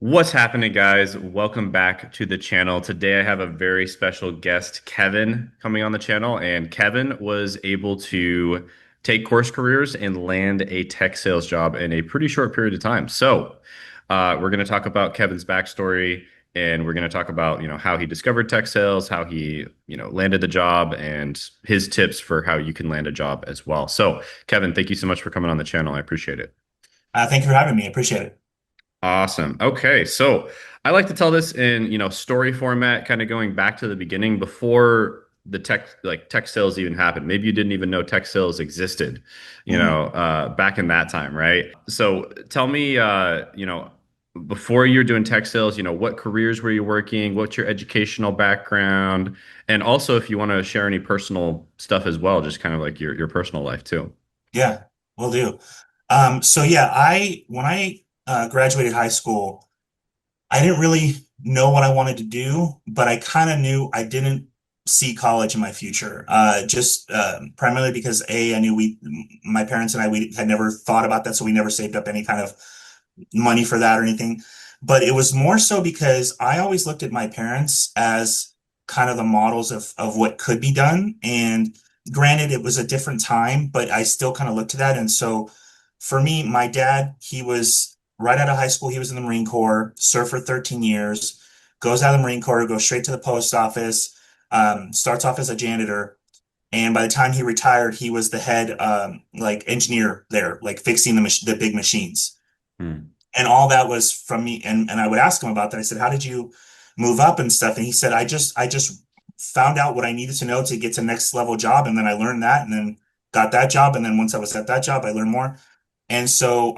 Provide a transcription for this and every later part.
What's happening, guys? Welcome back to the channel. Today, I have a very special guest, Kevin, coming on the channel. And Kevin was able to take course careers and land a tech sales job in a pretty short period of time. We're going to talk about Kevin's backstory, and we're going to talk about, how he discovered tech sales, how he, landed the job, and his tips for how you can land a job as well. So, Kevin, thank you so much for coming on the channel. I appreciate it. Thank you for having me. I appreciate it. Awesome. Okay, so I like to tell this in, story format, kind of going back to the beginning before the tech sales even happened. Maybe you didn't even know tech sales existed, Mhm. back in that time, right? So tell me, before you're doing tech sales, what careers were you working? What's your educational background? And also if you want to share any personal stuff as well, just kind of like your personal life too. Yeah, will do. So yeah, I when I graduated high school, I didn't really know what I wanted to do, but I kind of knew I didn't see college in my future. Just primarily because I knew my parents and we had never thought about that, so we never saved up any kind of money for that or anything. But it was more so because I always looked at my parents as kind of the models of what could be done. And granted, it was a different time, but I still kind of looked to that. And so for me, my dad, he was right out of high school, he was in the Marine Corps, served for 13 years, goes out of the Marine Corps, goes straight to the post office, starts off as a janitor. And by the time he retired, he was the head like engineer there, like fixing the big machines. Hmm. And all that was from me. And I would ask him about that. I said, how did you move up and stuff? And he said, I just found out what I needed to know to get to next level job. And then I learned that and then got that job. And then once I was at that job, I learned more. And so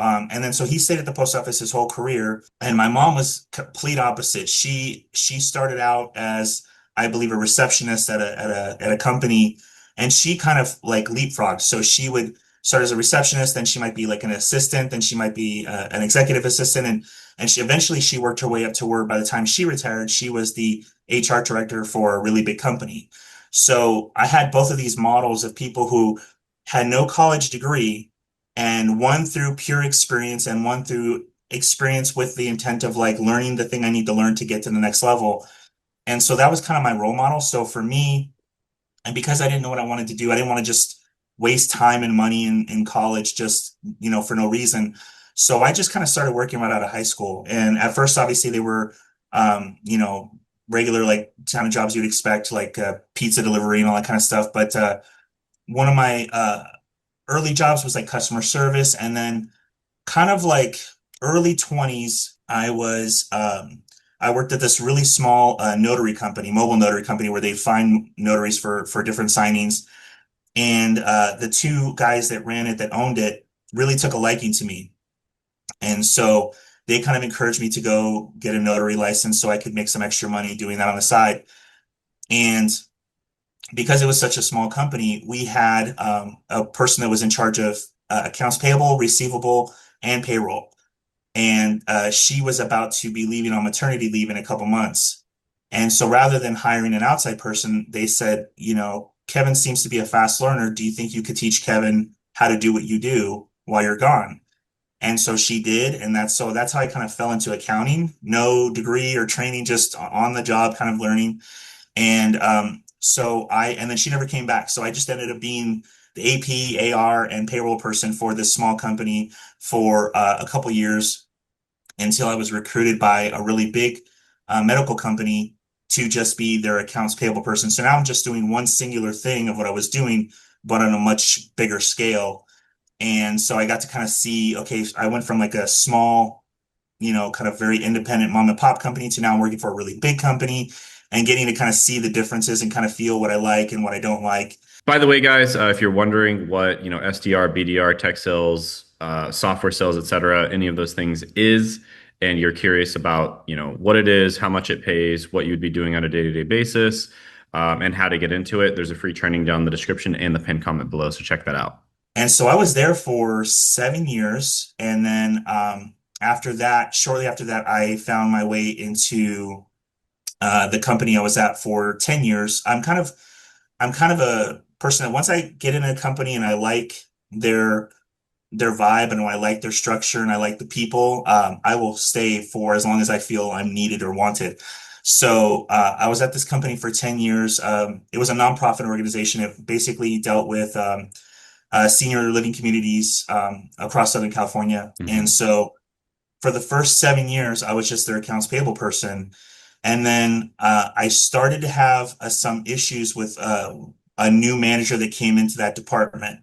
he stayed at the post office his whole career. And my mom was complete opposite. She started out as, I believe, a receptionist at a company, and she kind of like leapfrogged. So she would start as a receptionist, then she might be like an assistant, then she might be an executive assistant, and she worked her way up to where by the time she retired, she was the HR director for a really big company. So I had both of these models of people who had no college degree, and one through pure experience and one through experience with the intent of like learning the thing I need to learn to get to the next level. And so that was kind of my role model. So for me, and because I didn't know what I wanted to do, I didn't want to just waste time and money in college just, for no reason. So I just kind of started working right out of high school. And at first, obviously, they were, regular, like, kind of jobs you'd expect, like pizza delivery and all that kind of stuff. But one of my early jobs was like customer service. And then kind of like early 20s, I worked at this really small notary company, mobile notary company, where they find notaries for different signings. And the two guys that ran it, that owned it, really took a liking to me. And so they kind of encouraged me to go get a notary license so I could make some extra money doing that on the side. And because it was such a small company, we had a person that was in charge of accounts payable, receivable, and payroll. And she was about to be leaving on maternity leave in a couple months. And so rather than hiring an outside person, they said, Kevin seems to be a fast learner. Do you think you could teach Kevin how to do what you do while you're gone? And so she did. And that's how I kind of fell into accounting. No degree or training, just on the job kind of learning. And then she never came back. So I just ended up being the AP, AR, and payroll person for this small company for a couple years until I was recruited by a really big medical company to just be their accounts payable person. So now I'm just doing one singular thing of what I was doing, but on a much bigger scale. And so I got to kind of see, okay, I went from like a small, kind of very independent mom and pop company to now I'm working for a really big company and getting to kind of see the differences and kind of feel what I like and what I don't like. By the way, guys, if you're wondering what, SDR, BDR, tech sales, software sales, et cetera, any of those things is, and you're curious about, what it is, how much it pays, what you'd be doing on a day-to-day basis, and how to get into it, there's a free training down in the description and the pinned comment below. So check that out. And so I was there for 7 years. And then after that, shortly after that, I found my way into the company I was at for 10 years. I'm kind of a person that once I get in a company and I like their their vibe and I like their structure and I like the people, I will stay for as long as I feel I'm needed or wanted. So I was at this company for 10 years. It was a nonprofit organization. It basically dealt with senior living communities across Southern California. And Hmm. so for the first 7 years, I was just their accounts payable person. And then I started to have some issues with a new manager that came into that department.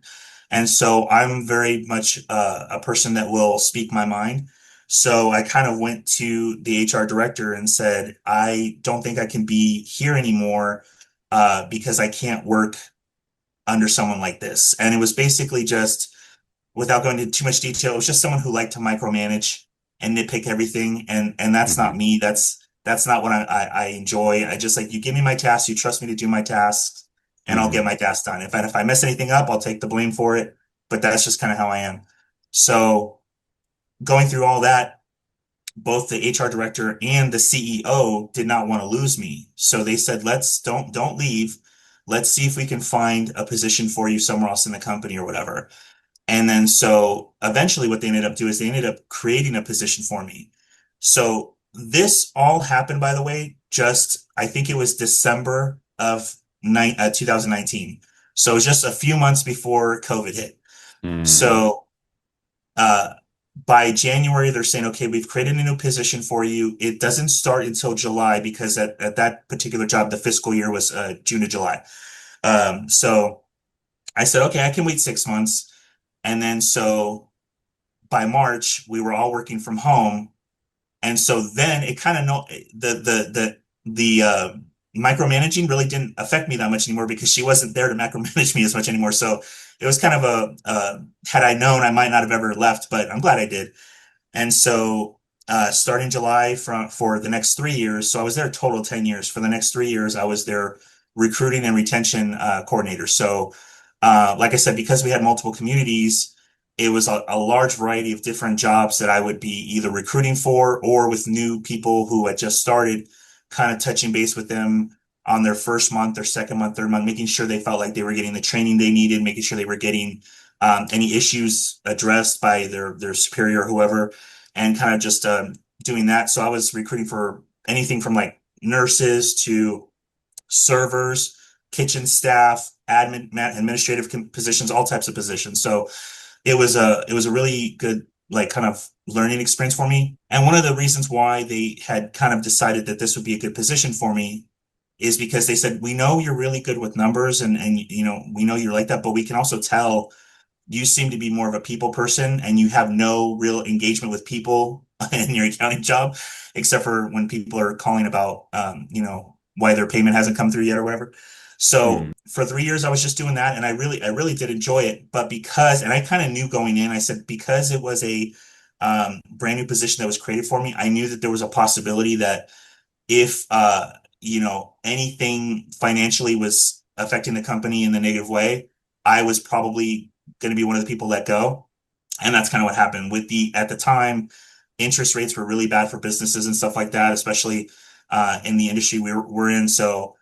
And so I'm very much a person that will speak my mind. So I kind of went to the HR director and said, I don't think I can be here anymore because I can't work under someone like this. And it was basically just, without going into too much detail, it was just someone who liked to micromanage and nitpick everything. And that's not Hmm. me. That's not what I enjoy. I just like, you give me my tasks, you trust me to do my tasks, and I'll get Hmm. my tasks done. If I mess anything up, I'll take the blame for it. But that's just kind of how I am. So going through all that, both the HR director and the CEO did not want to lose me. So they said, let's don't leave. Let's see if we can find a position for you somewhere else in the company or whatever. And then so eventually what they ended up doing is they ended up creating a position for me. So this all happened, by the way, just I think it was December of 2019. So it was just a few months before COVID hit. Hmm. So uh, by January, they're saying, okay, we've created a new position for you. It doesn't start until July because at that particular job, the fiscal year was June to July. So I said, okay, I can wait 6 months. And then so by March, we were all working from home. And so then it kind of no the micromanaging really didn't affect me that much anymore because she wasn't there to micromanage me as much anymore. So it was kind of had I known, I might not have ever left, but I'm glad I did. And so starting July for the next 3 years, so I was there a total of 10 years. For the next 3 years, I was their recruiting and retention coordinator. So like I said, because we had multiple communities, it was a large variety of different jobs that I would be either recruiting for or with new people who had just started, kind of touching base with them on their first month, their second month, third month, making sure they felt like they were getting the training they needed, making sure they were getting any issues addressed by their superior or whoever, and kind of just doing that. So I was recruiting for anything from like nurses to servers, kitchen staff, administrative positions, all types of positions. So it was a really good like kind of learning experience for me. And one of the reasons why they had kind of decided that this would be a good position for me is because they said, we know you're really good with numbers and we know you're like that, but we can also tell you seem to be more of a people person and you have no real engagement with people in your accounting job, except for when people are calling about, why their payment hasn't come through yet or whatever. Hmm. So for 3 years, I was just doing that, and I really did enjoy it. But and I kind of knew going in, I said because it was a brand new position that was created for me, I knew that there was a possibility that if anything financially was affecting the company in the negative way, I was probably going to be one of the people let go. And that's kind of what happened with at the time, interest rates were really bad for businesses and stuff like that, especially in the industry we're in. So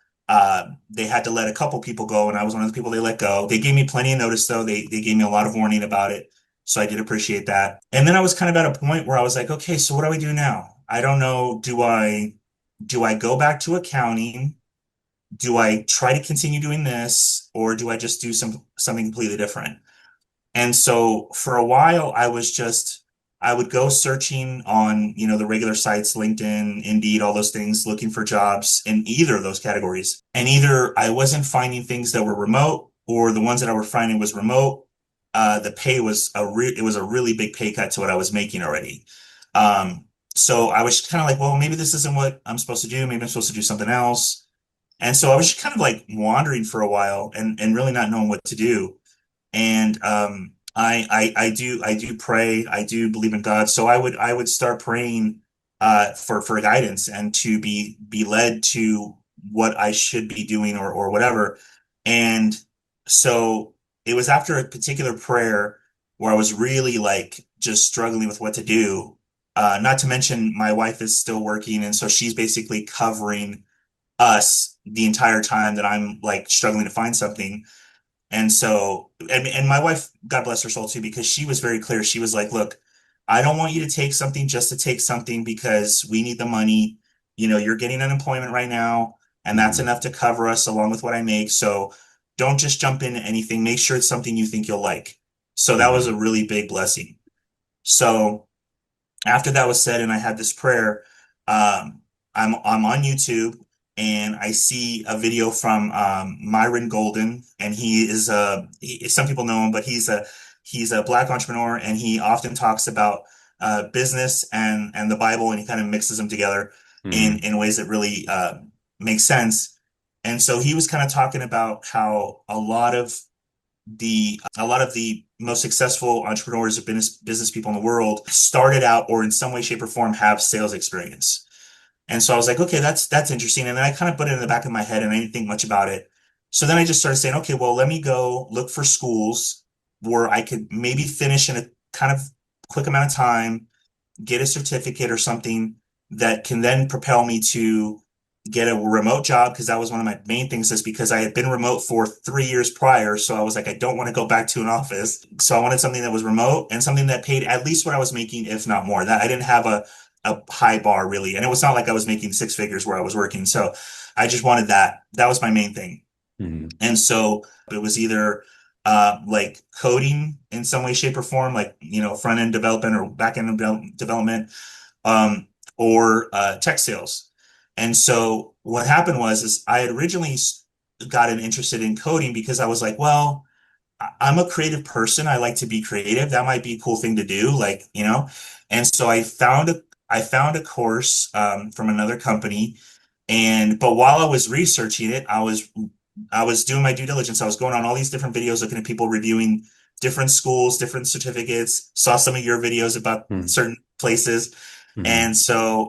they had to let a couple people go, and I was one of the people they let go. They gave me plenty of notice, though. They gave me a lot of warning about it. So I did appreciate that. And then I was kind of at a point where I was like, okay, so what do I do now? I don't know. Do I go back to accounting? Do I try to continue doing this, or do I just do something completely different? And so for a while, I would go searching on, the regular sites, LinkedIn, Indeed, all those things, looking for jobs in either of those categories. And either I wasn't finding things that were remote, or the ones that I were finding was remote. The pay was it was a really big pay cut to what I was making already. Um, so I was kind of like, well, maybe this isn't what I'm supposed to do. Maybe I'm supposed to do something else. And so I was just kind of like wandering for a while and really not knowing what to do. And I do pray. I do believe in God. So I would start praying for guidance and to be led to what I should be doing or whatever. And so it was after a particular prayer where I was really like just struggling with what to do. Not to mention my wife is still working, and so she's basically covering us the entire time that I'm like struggling to find something. And so, and my wife, God bless her soul too, because she was very clear. She was like, look, I don't want you to take something just to take something because we need the money. You know, you're getting unemployment right now, and that's Hmm. enough to cover us along with what I make. So don't just jump into anything. Make sure it's something you think you'll like. So that was Hmm. a really big blessing. So after that was said, and I had this prayer, I'm on YouTube and I see a video from Myron Golden, and some people know him, but he's a black entrepreneur, and he often talks about business and the Bible, and he kind of mixes them together Hmm. in ways that really make sense. And so he was kind of talking about how a lot of the most successful entrepreneurs or business people in the world started out or in some way, shape, or form have sales experience. And so I was like, okay, that's interesting. And then I kind of put it in the back of my head and I didn't think much about it. So then I just started saying, okay, well, let me go look for schools where I could maybe finish in a kind of quick amount of time, get a certificate or something that can then propel me to get a remote job, because that was one of my main things, is because I had been remote for 3 years prior. So I was like, I don't want to go back to an office. So I wanted something that was remote and something that paid at least what I was making, if not more. That I didn't have a high bar really. And it was not like I was making six figures where I was working. So I just wanted that. That was my main thing. Hmm. And so it was either like coding in some way, shape, or form, like, front end development or back end development, um, or tech sales. And so what happened is I had originally gotten interested in coding because I was like, well, I'm a creative person. I like to be creative. That might be a cool thing to do, like, And so I found a course from another company, but while I was researching it, I was doing my due diligence. I was going on all these different videos, looking at people reviewing different schools, different certificates, saw some of your videos about certain places. Hmm. And so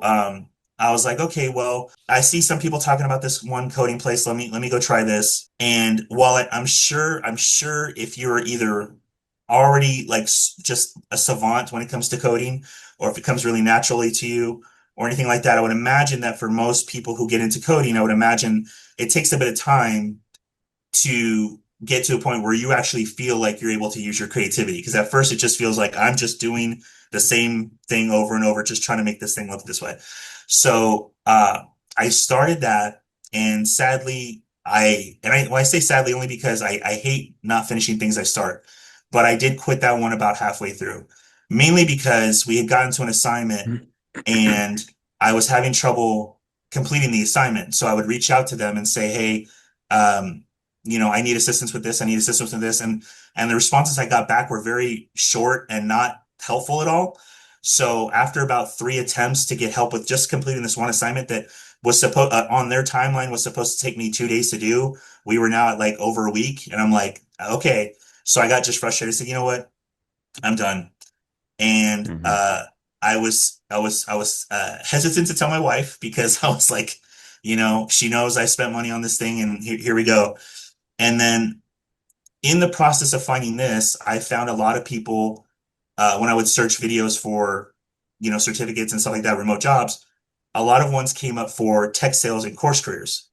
I was like, okay, well, I see some people talking about this one coding place. Let me go try this. And while I'm sure if you're either already like just a savant when it comes to coding, or if it comes really naturally to you, or anything like that, I would imagine that for most people who get into coding, I would imagine it takes a bit of time to get to a point where you actually feel like you're able to use your creativity. Because at first it just feels like I'm just doing the same thing over and over, just trying to make this thing look this way. So I started that, and sadly, when I say sadly, only because I hate not finishing things I start, but I did quit that one about halfway through, mainly because we had gotten to an assignment and I was having trouble completing the assignment. So I would reach out to them and say, hey, um, I need assistance with this. I need assistance with this. And the responses I got back were very short and not helpful at all. So after about three attempts to get help with just completing this one assignment that was supposed on their timeline was supposed to take me 2 days to do, we were now at like over a week. And I'm like, okay. So I got just frustrated. I said, you know what? I'm done. And Hmm. I was hesitant to tell my wife because I was like, she knows I spent money on this thing, and here we go. And then in the process of finding this, I found a lot of people when I would search videos for, certificates and stuff like that, remote jobs. A lot of ones came up for tech sales and course careers.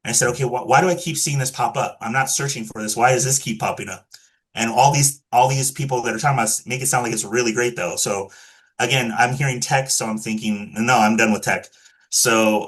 And I said, okay, why do I keep seeing this pop up? I'm not searching for this. Why does this keep popping up? And all these people that are talking about make it sound like it's really great though. So again, I'm hearing tech, so I'm thinking, no, I'm done with tech. So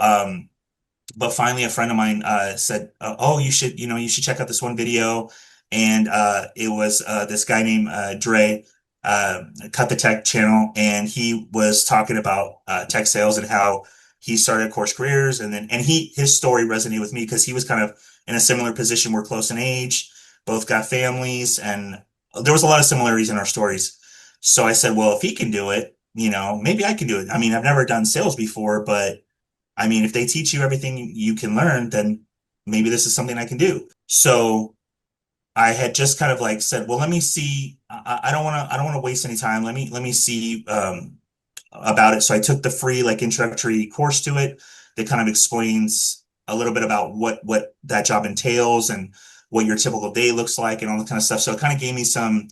but finally a friend of mine said, oh, you should check out this one video. And it was this guy named Dre, Cut the Tech channel, and he was talking about tech sales and how he started Course Careers. And his story resonated with me because he was kind of in a similar position. We're close in age, both got families, and there was a lot of similarities in our stories. So I said, well, if he can do it, maybe I can do it. I mean, I've never done sales before, but I mean, if they teach you everything you can learn, then maybe this is something I can do. So I had just kind of like said, well, let me see. I don't want to waste any time. Let me see about it. So I took the free like introductory course to it that kind of explains a little bit about what that job entails and what your typical day looks like and all that kind of stuff. So it kind of gave me some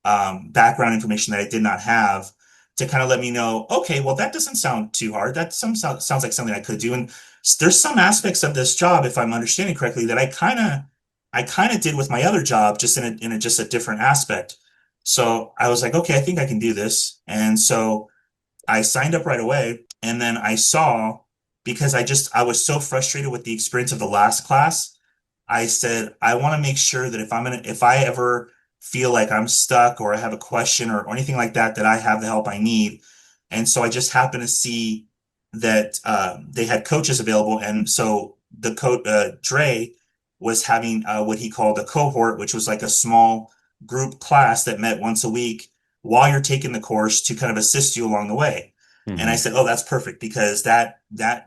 background information that I did not have, to kind of let me know, okay, well, that doesn't sound too hard. Sounds like something I could do. And there's some aspects of this job, if I'm understanding correctly, that I kind of I kind of did with my other job, just in a just a different aspect. So I was like, okay, I think I can do this. And so I signed up right away. And then I saw, because I was so frustrated with the experience of the last class, I said, I want to make sure that if I ever feel like I'm stuck or I have a question or anything like that, that I have the help I need. And so I just happened to see that they had coaches available. And so Dre was having what he called a cohort, which was like a small group class that met once a week while you're taking the course to kind of assist you along the way. And I Hmm. said, "Oh, that's perfect because that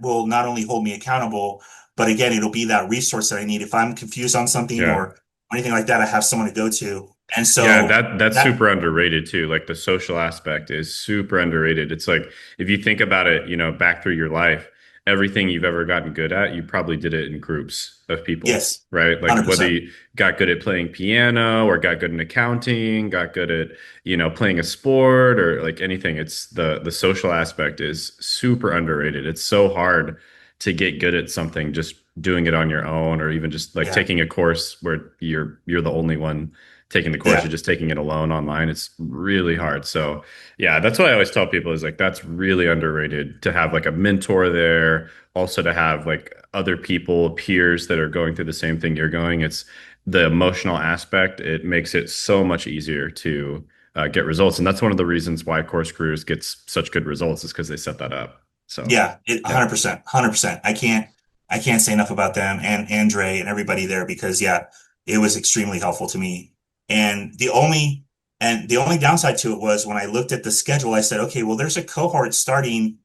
will not only hold me accountable, but again, it'll be that resource that I need if I'm confused on something Yeah. or anything like that. I have someone to go to." And Yeah, so that's that, super underrated too. Like the social aspect is super underrated. It's like if you think about it, back through your life, everything you've ever gotten good at, you probably did it in groups of people, yes, right? Like whether 100%. you got good at playing piano or got good in accounting, got good at, playing a sport or like anything. It's the social aspect is super underrated. It's so hard to get good at something just doing it on your own or even just like Yeah, taking a course where you're the only one taking the course or yeah, just taking it alone online. It's really hard. So yeah, that's what I always tell people is like that's really underrated to have like a mentor there, also to have like other people, peers that are going through the same thing you're going. It's the emotional aspect. It makes it so much easier to get results. And that's one of the reasons why Course Careers gets such good results is because they set that up. So yeah, yeah. 100%, 100%. I can't say enough about them and Andre and everybody there because yeah, it was extremely helpful to me. And the only downside to it was when I looked at the schedule, I said, okay, well, there's a cohort starting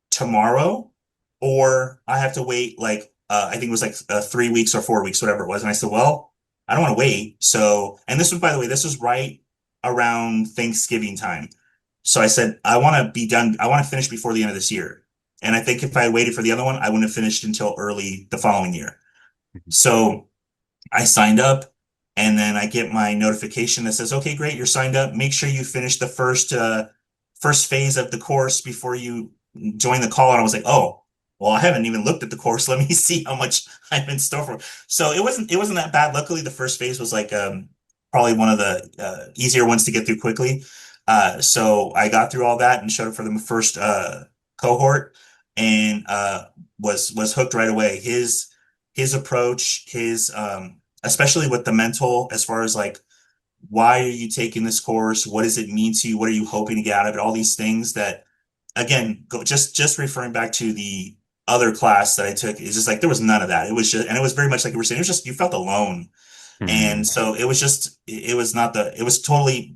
tomorrow, or I have to wait like I think it was like 3 weeks or 4 weeks, whatever it was. And I said, well, I don't want to wait. So, and this was, by the way, this was right around Thanksgiving time. So I said, I want to be done. I want to finish before the end of this year. And I think if I had waited for the other one, I wouldn't have finished until early the following year. So I signed up and then I get my notification that says, okay, great, you're signed up. Make sure you finish the first phase of the course before you join the call. And I was like, oh, well, I haven't even looked at the course. Let me see how much I'm in store for. So it wasn't that bad. Luckily, the first phase was like probably one of the easier ones to get through quickly. So I got through all that and showed up for the first cohort and was hooked right away. His approach, his especially with the mental, as far as like, why are you taking this course? What does it mean to you? What are you hoping to get out of it? All these things that, again, just referring back to the other class that I took, is just like there was none of that. It was just, and it was very much like you were saying, it was just you felt alone, and Mhm. so it was not it was totally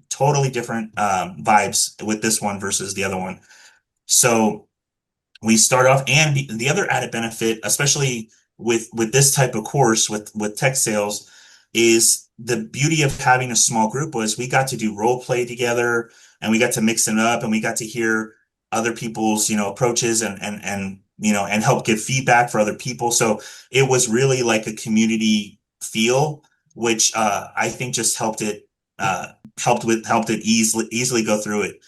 different vibes with this one versus the other one. So we start off, and the other added benefit, especially with this type of course with tech sales, is the beauty of having a small group was we got to do role play together and we got to mix it up and we got to hear other people's approaches and and help give feedback for other people. So it was really like a community feel, which I think just helped it easily go through it.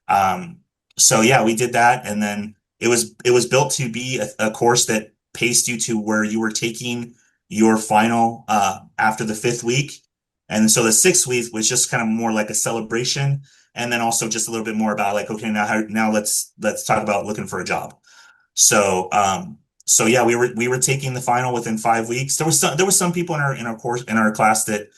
um so yeah, we did that, and then it was built to be a course that paced you to where you were taking your final after the fifth week. And so the sixth week was just kind of more like a celebration. And then also just a little bit more about like, okay, now let's talk about looking for a job. So so yeah, we were taking the final within 5 weeks. There was some people in our course in our class that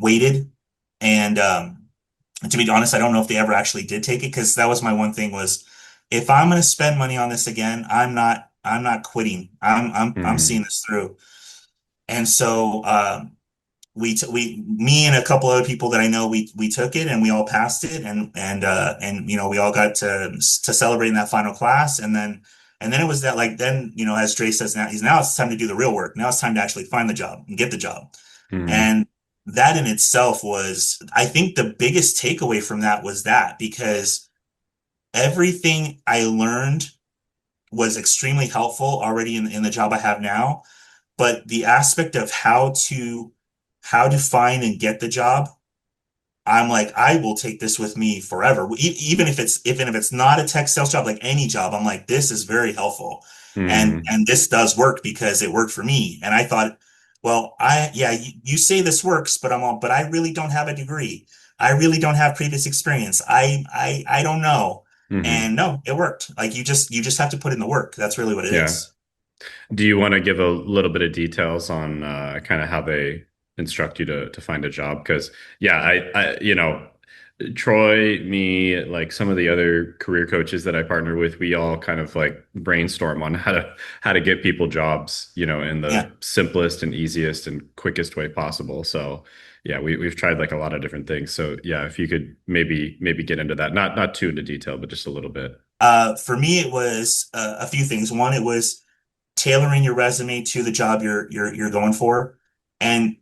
waited, and to be honest, I don't know if they ever actually did take it, because that was my one thing was, if I'm going to spend money on this again, I'm not quitting. I'm seeing Mhm. this through. And so me and a couple other people that I know, we took it and we all passed it, and we all got to celebrate in that final class. And then it was that, like, then as Dre says, now it's time to do the real work. Now it's time to actually find the job and get the job. Mhm. And that in itself was, I think, the biggest takeaway from that was that, because everything I learned was extremely helpful already in the job I have now. But the aspect of how to find and get the job, I'm like, I will take this with me forever. Even if it's not a tech sales job, like any job, I'm like, this is very helpful. And Mhm. and this does work because it worked for me. And I thought, well, yeah, you say this works, but but I really don't have a degree. I really don't have previous experience. I don't know. And Hmm. no, it worked. Like you just have to put in the work. That's really what it Yeah. is. Do you want to give a little bit of details on kind of how they instruct you to find a job? Because yeah, Troy, me, like some of the other career coaches that I partner with, we all kind of like brainstorm on how to get people jobs, in Yeah. the simplest and easiest and quickest way possible. So yeah, we've tried like a lot of different things. So yeah, if you could maybe get into that, not too into detail, but just a little bit. For me, it was a few things. One, it was tailoring your resume to the job you're going for, and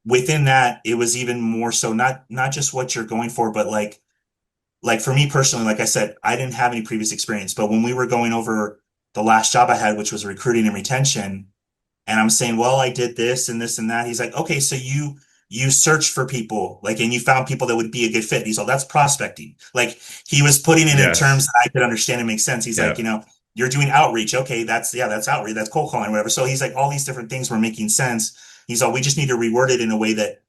within that, it was even more so not just what you're going for, but like for me personally, like I said, I didn't have any previous experience, but when we were going over the last job I had, which was recruiting and retention, and I'm saying, well, I did this and this and that. He's like, okay, so you searched for people, like, and you found people that would be a good fit. He's like, that's prospecting. Like he was putting it in terms Yes. that I could understand and make sense. He's like, Yeah. you're doing outreach. Okay, that's outreach, that's cold calling, whatever. So he's like, all these different things were making sense. He's like, we just need to reword it in a way that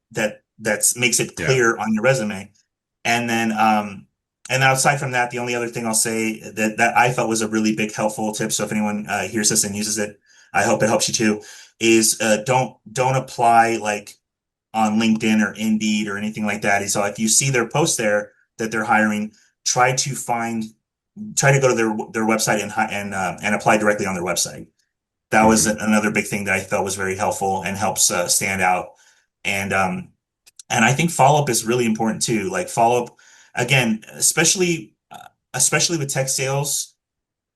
makes it Yeah. clear on your resume. And then and then aside from that, the only other thing I'll say that I felt was a really big helpful tip. So if anyone hears this and uses it, I hope it helps you too. Is don't apply like on LinkedIn or Indeed or anything like that. So if you see their post there that they're hiring, try to find try to go to their website and apply directly on their website. That was Hmm. another big thing that I felt was very helpful and helps stand out. And and I think follow up is really important too. Like follow up again, especially with tech sales.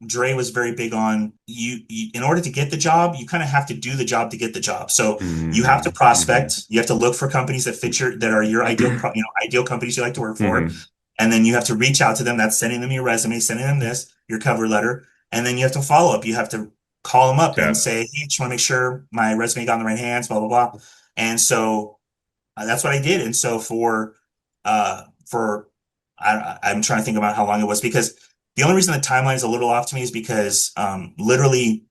Dre was very big on in order to get the job, you kind of have to do the job to get the job. So you have to Hmm. Hmm. prospect, you have to look for companies that are your ideal companies you like to work for. Hmm. And then you have to reach out to them. That's sending them your resume, sending them your cover letter. And then you have to follow up. You have to call them up and Yeah. say, hey, just want to make sure my resume got in the right hands, blah, blah, blah. And so that's what I did. And so for I'm trying to think about how long it was because the only reason the timeline is a little off to me is because literally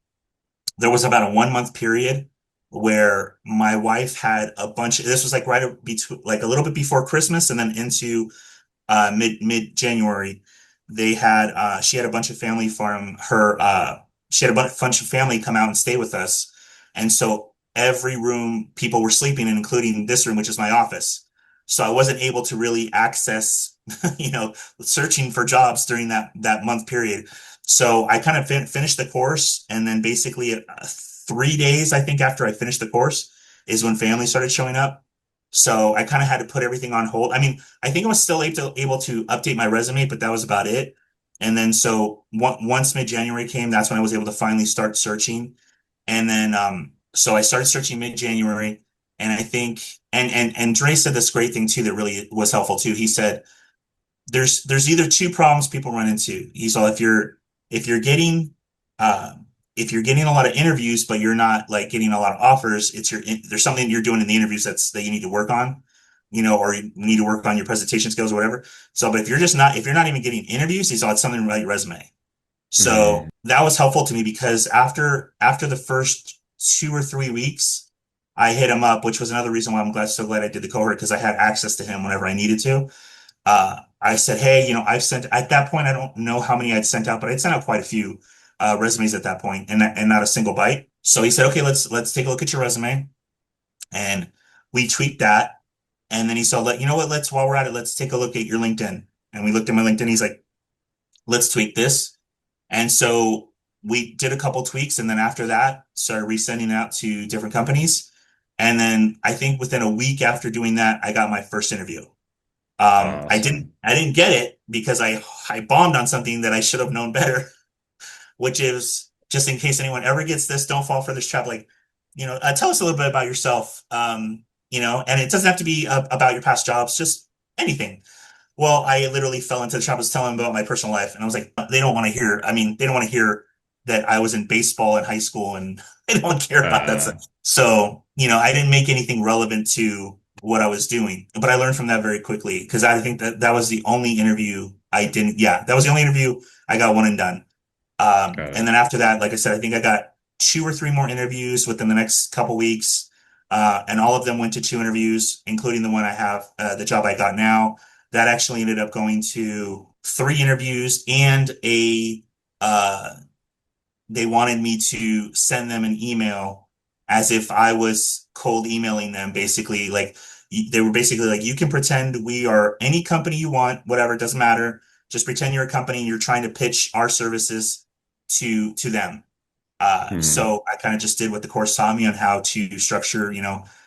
there was about a 1 month period where my wife had a bunch of this was like right between like a little bit before Christmas and then into mid January. They had she had a bunch of family from her she had a bunch of family come out and stay with us. And so every room people were sleeping in, including this room, which is my office. So I wasn't able to really access, searching for jobs during that month period. So I kind of finished the course, and then basically 3 days, I think, after I finished the course is when family started showing up. So I kind of had to put everything on hold. I mean, I think I was still able to update my resume, but that was about it. And then so once mid-January came, that's when I was able to finally start searching. And then so I started searching mid-January, and I think and Dre said this great thing too that really was helpful too. He said there's either two problems people run into. He's all if you're getting uh, if you're getting a lot of interviews but you're not like getting a lot of offers, there's something you're doing in the interviews that you need to work on, or you need to work on your presentation skills or whatever. So, but if you're not even getting interviews, he's all it's something about your resume. So Hmm. that was helpful to me because after the first 2 or 3 weeks, I hit him up, which was another reason why so glad I did the cohort because I had access to him whenever I needed to. I said, hey, I've sent at that point, I don't know how many I'd sent out, but I'd sent out quite a few resumes at that point, and not a single bite. So he said, okay, let's take a look at your resume, and we tweaked that. And then he said, you know what, while we're at it, let's take a look at your LinkedIn. And we looked at my LinkedIn. He's like, let's tweak this. And so we did a couple tweaks, and then after that, started resending out to different companies. And then I think within a week after doing that, I got my first interview. Awesome. I didn't get it because I bombed on something that I should have known better, which is just in case anyone ever gets this, don't fall for this trap. Like, tell us a little bit about yourself. And it doesn't have to be about your past jobs, just anything. Well, I literally fell into the trap. I was telling them about my personal life, and I was like, they don't want to hear. I mean, they don't want to hear that I was in baseball in high school, and they don't care about that Uh, stuff. So, I didn't make anything relevant to what I was doing, but I learned from that very quickly because I think that was the only interview I didn't. Yeah, that was the only interview I got one and done. got And it. then after that, like I said, I think I got 2 or 3 more interviews within the next couple weeks. and all of them went to 2 interviews, including the one I have, the job I got now. That actually ended up going to 3 interviews and uh, they wanted me to send them an email as if I was cold emailing them, basically. Like, they were basically like, you can pretend we are any company you want, whatever, it doesn't matter. Just pretend you're a company and you're trying to pitch our services to them. Hmm. So I kind of just did what the course taught me on how to structure,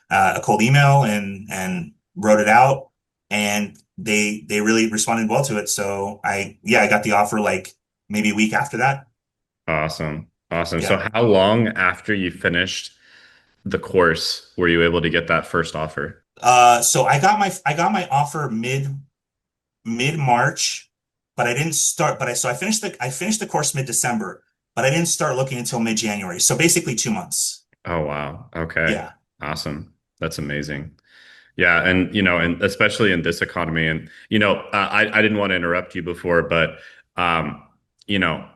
a cold email and wrote it out, and they really responded well to it. So I got the offer like maybe a week after that. Awesome. Awesome. So Yeah. how long after you finished the course were you able to get that first offer? So I got my offer mid March, but I didn't start. But I finished the course mid December, but I didn't start looking until mid January. So basically 2 months. Oh, wow. Okay. Yeah. Awesome. That's amazing. Yeah, and and especially in this economy, and I didn't want to interrupt you before, but um, you know,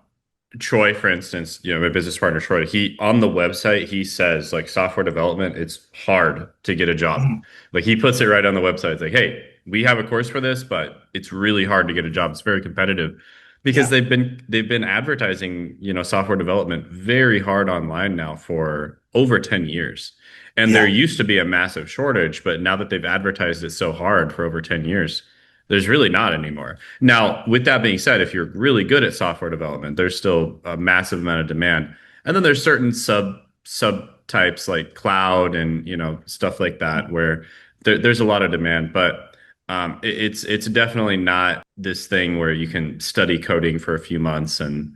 Troy, for instance, my business partner Troy, he on the website he says like software development, it's hard to get a job. Mhm. Like he puts it right on the website. It's like, hey, we have a course for this, but it's really hard to get a job. It's very competitive because Yeah. they've been advertising, software development very hard online now for over 10 years. And there Yeah. used to be a massive shortage, but now that they've advertised it so hard for over 10 years, there's really not anymore. Now, with that being said, if you're really good at software development, there's still a massive amount of demand. And then there's certain subtypes like cloud and stuff like that where there's a lot of demand. But it's definitely not this thing where you can study coding for a few months and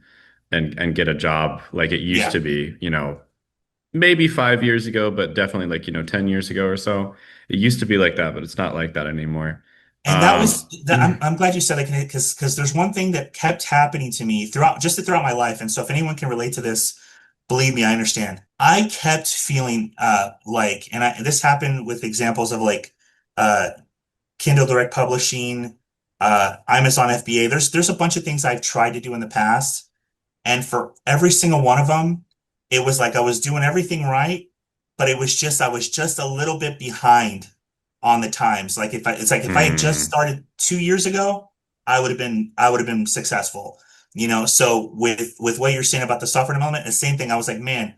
get a job like it used Yeah. to be, maybe 5 years ago, but definitely like 10 years ago or so. It used to be like that, but it's not like that anymore. And that was Um, that I'm glad you said that, because there's one thing that kept happening to me throughout my life. And so if anyone can relate to this, believe me, I understand. I kept feeling like, this happened with examples of like uh Kindle Direct Publishing, Amazon FBA. There's a bunch of things I've tried to do in the past, and for every single one of them, it was like I was doing everything right, but I was just a little bit behind on the times. It's like if I had just hmm, started 2 years ago, I would have been successful. So with what you're saying about the software development, the same thing. I was like, man,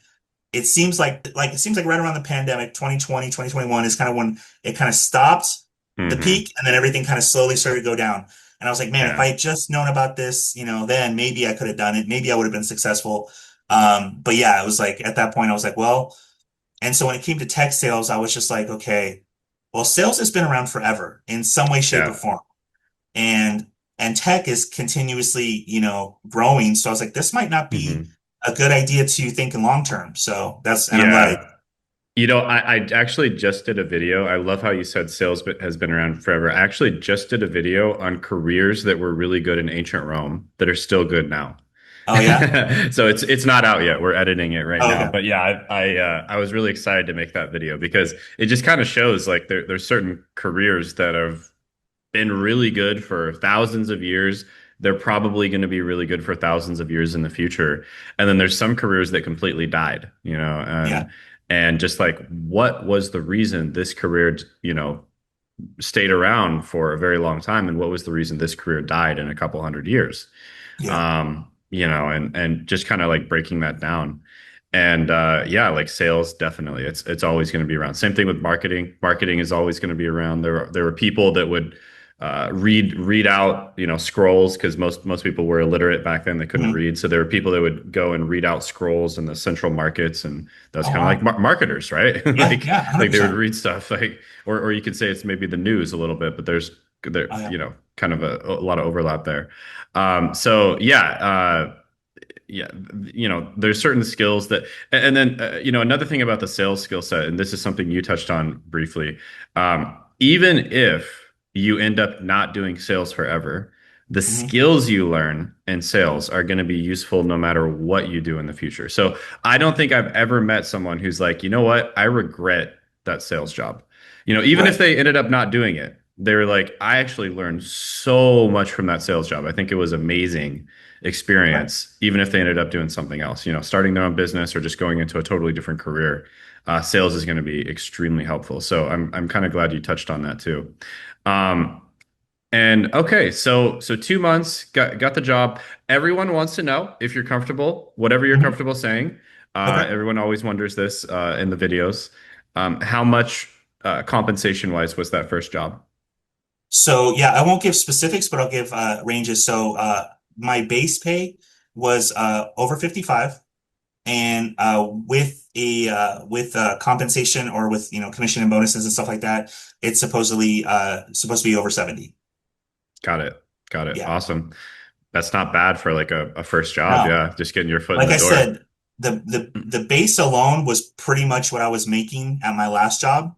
it seems like right around the pandemic, 2020, 2021 is kind of when it kind of stopped the hmm, peak, and then everything kind of slowly started to go down. And I was like, man, if I yeah, had just known about this, then maybe I could have done it. Maybe I would have been successful. But yeah, it was like at that point, I was like, well, and so when it came to tech sales, I was just like, okay, well, sales has been around forever in some way, shape, or yeah. form. And and tech is continuously, growing. So I was like, this might not be Hmm. a good idea to think in long term. And I'm glad. Yeah. I actually just did a video. I love how you said has been around forever. I actually just did a video on careers that were really good in ancient Rome that are still good now. Oh yeah. So it's not out yet. We're editing it right Oh, now. okay. But yeah, I was really excited to make that video because it just kind of shows like there's certain careers that have been really good for thousands of years. They're probably going to be really good for thousands of years in the future. And then there's some careers that completely died, Yeah. and just like what was the reason this career, stayed around for a very long time, and what was the reason this career died in a couple hundred years? Yeah. And just kind of like breaking that down. And yeah, like sales, definitely, it's always going to be around. Same thing with marketing. Marketing is always going to be around. There were people that would read out, scrolls because most people were illiterate back then. They couldn't Mhm. read, so there were people that would go and read out scrolls in the central markets, and that was Oh, kind of like wow. marketers, right? Yeah. like Yeah. like they would 100%. read stuff like, or you could say it's maybe the news a little bit, but there Oh, yeah. kind of a lot of overlap there. So yeah, there's certain skills that, and then, another thing about the sales skill set, and this is something you touched on briefly. Even if you end up not doing sales forever, the Mhm. skills you learn in sales are going to be useful no matter what you do in the future. So I don't think I've ever met someone who's like, you know what, I regret that sales job. Even if Right. they ended up not doing it, they were like, I actually learned so much from that sales job. I think it was amazing. Right. experience, even if they ended up doing something else, starting their own business or just going into a totally different career. Sales is going to be extremely helpful. So I'm kind of glad you touched on that too. Um, and okay, so 2 months, got the job. Everyone wants to know if you're comfortable, whatever you're Mhm. comfortable saying. Okay. Everyone always wonders this in the videos. How much compensation wise was that first job? So yeah, I won't give specifics, but I'll give ranges. So my base pay was over 55, and with compensation or with commission and bonuses and stuff like that, it's supposed to be over 70. Got it. Got it. Yeah. Awesome. That's not bad for like a first job. No. Yeah, just getting your foot in Like the I door. said, the base alone was pretty much what I was making at my last job.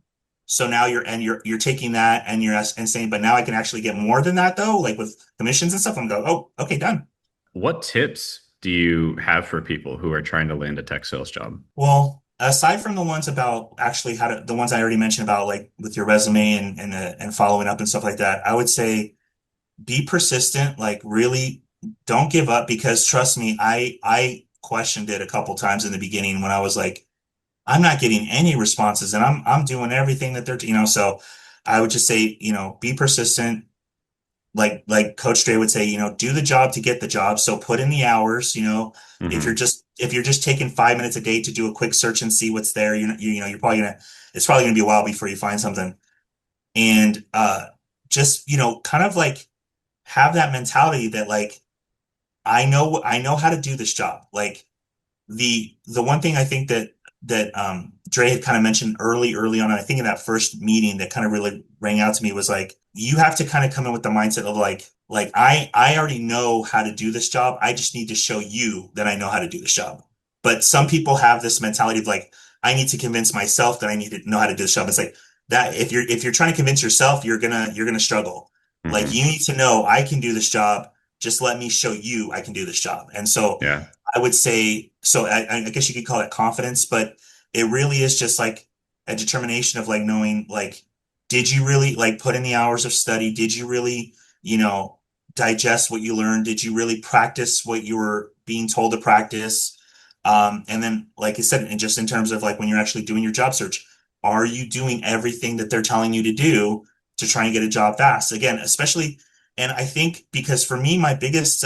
So now you're taking that and and saying, but now I can actually get more than that though, like with commissions and stuff. I'm going, oh, okay, done. What tips do you have for people who are trying to land a tech sales job? Well, aside from the ones about actually the ones I already mentioned about like with your resume and following up and stuff like that, I would say be persistent, like really don't give up because trust me, I questioned it a couple times in the beginning when I was like, I'm not getting any responses and I'm doing everything that so I would just say, be persistent. Like Coach Dre would say, do the job to get the job. So put in the hours, Hmm. if you're just taking 5 minutes a day to do a quick search and see what's there, it's probably gonna be a while before you find something. And just, kind of like have that mentality that like I know how to do this job. Like the one thing I think that Dre had kind of mentioned early on, and I think in that first meeting that kind of really rang out to me was like you have to kind of come in with the mindset of like I already know how to do this job. I just need to show you that I know how to do this job. But some people have this mentality of like I need to convince myself that I need to know how to do this job. It's like that if you're trying to convince yourself, you're gonna struggle. Like you Hmm. need to know I can do this job. Just let me show you I can do this job. And so Yeah. I would say, so I guess you could call it confidence, but it really is just like a determination of like knowing, like, did you really like put in the hours of study? Did you really, you know, digest what you learned? Did you really practice what you were being told to practice? And then, like I said, and just in terms of like when you're actually doing your job search, are you doing everything that they're telling you to do to try and get a job fast? Again, especially, and I think because for me, my biggest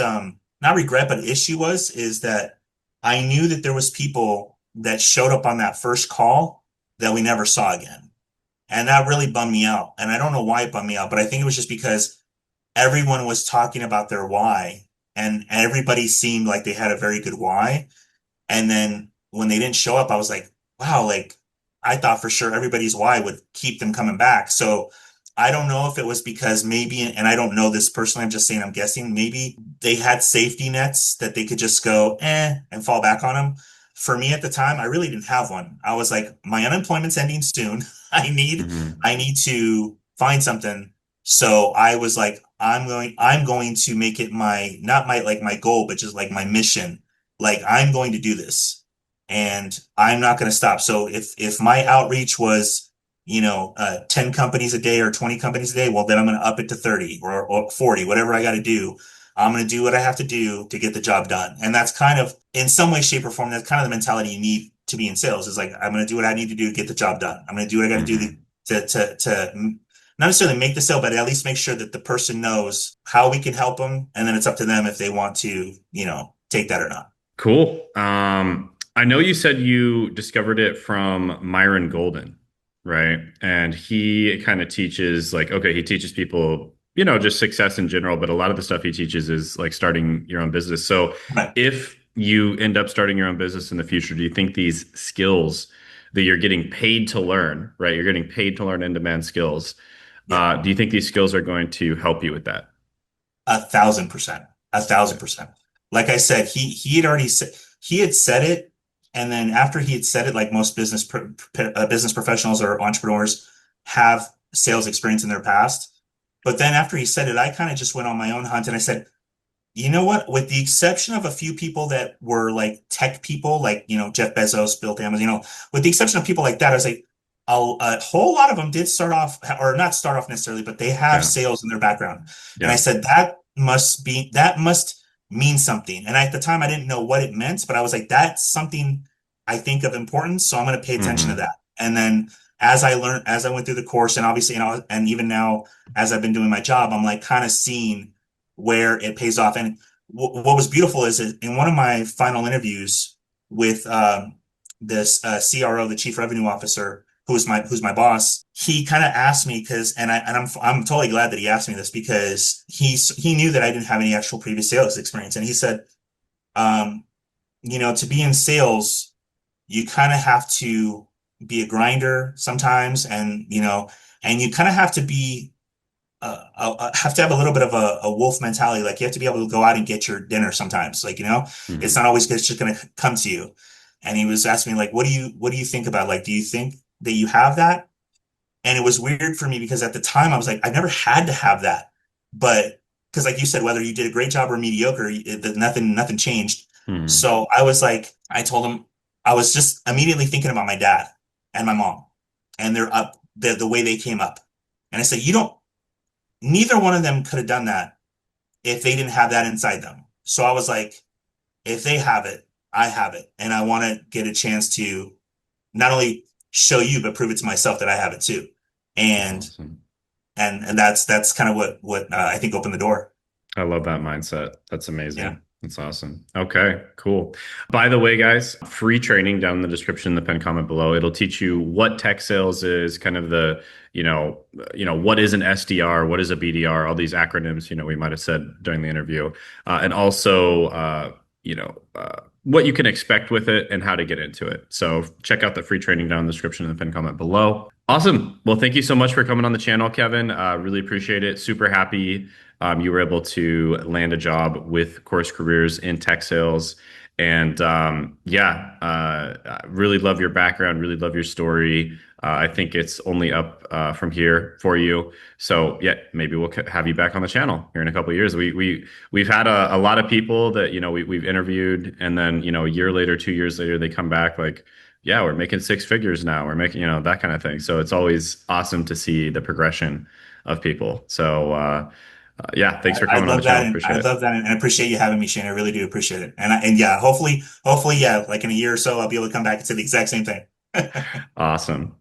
not regret, but issue is that I knew that there was people that showed up on that first call that we never saw again. And that really bummed me out. And I don't know why it bummed me out, but I think it was just because everyone was talking about their why and everybody seemed like they had a very good why. And then when they didn't show up, I was like, wow, like I thought for sure everybody's why would keep them coming back. So I don't know if it was because maybe, and I don't know this personally, I'm just saying, I'm guessing maybe they had safety nets that they could just go, and fall back on them. For me at the time, I really didn't have one. I was like, my unemployment's ending soon. I need, Hmm. I need to find something. So I was like, I'm going to make it not my, like my goal, but just like my mission, like I'm going to do this and I'm not going to stop. So if my outreach was, 10 companies a day or 20 companies a day, well, then I'm going to up it to 30 or 40, whatever I got to do. I'm going to do what I have to do to get the job done. And that's kind of, in some way, shape, or form, that's kind of the mentality you need to be in sales is like, I'm going to do what I need to do to get the job done. I'm going to do what I got to do Hmm. to not necessarily make the sale, but at least make sure that the person knows how we can help them. And then it's up to them if they want to, take that or not. Cool. I know you said you discovered it from Myron Golden, right? And he kind of teaches like, okay, he teaches people, just success in general, but a lot of the stuff he teaches is like starting your own business. So Right. if you end up starting your own business in the future, do you think these skills that you're getting paid to learn, right? You're getting paid to learn in-demand skills. Yeah. Do you think these skills are going to help you with that? 1,000%. 1,000%. Like I said, he had already said he had said it, and then after he had said it, like most business professionals or entrepreneurs have sales experience in their past. But then after he said it, I kind of just went on my own hunt and I said, you know what? With the exception of a few people that were like tech people, like, Jeff Bezos built Amazon, with the exception of people like that, I was like, a whole lot of them did start off, or not start off necessarily, but they have Yeah. sales in their background. And I Yeah. said, that must means something. And at the time, I didn't know what it meant, but I was like, that's something I think of importance. So I'm going to pay attention to Hmm. that. And then as I learned, as I went through the course, and obviously, and even now, as I've been doing my job, I'm like kind of seeing where it pays off. And what was beautiful is in one of my final interviews with this CRO, the Chief Revenue Officer, who's my boss, he kind of asked me because, I'm totally glad that he asked me this because he knew that I didn't have any actual previous sales experience, and he said, um, to be in sales, you kind of have to be a grinder sometimes, and you kind of have to be have to have a little bit of a wolf mentality. Like you have to be able to go out and get your dinner sometimes. Like, it's Hmm. not always just going to come to you. And he was asking me like, what do you think about, like, do you think that you have that? And it was weird for me because at the time I was like, I never had to have that. But because like you said, whether you did a great job or mediocre, nothing changed. Hmm. So I was like, I told him I was just immediately thinking about my dad and my mom and the way they came up. And I said, neither one of them could have done that if they didn't have that inside them. So I was like, if they have it, I have it. And I want to get a chance to not only show you, but prove it to myself that I have it too. And Awesome. and that's kind of what I think opened the door. I love that mindset. That's Yeah. amazing. That's awesome. Okay, cool. By the way, guys, free training down in the description in the pinned comment below. It'll teach you what tech sales is, kind of what is an SDR, what is a BDR, all these acronyms, we might have said during the interview, and also, what you can expect with it and how to get into it. So check out the free training down in the description in the pinned comment below. Awesome. Well, thank you so much for coming on the channel, Kevin. Really appreciate it. Super happy you were able to land a job with Course Careers in tech sales. And yeah, really love your background, really love your story. I think it's only up from here for you. So yeah, maybe we'll have you back on the channel here in a couple of years. We've had a lot of people that we've interviewed, and then a year later, 2 years later, they come back like, yeah, we're making six figures now. We're making that kind of thing. So it's always awesome to see the progression of people. So yeah, thanks for I coming on the love channel. that, and Appreciate it. I appreciate you having me, Shane. I really do appreciate it. And yeah, hopefully, yeah, like in a year or so, I'll be able to come back and say the exact same thing. Awesome.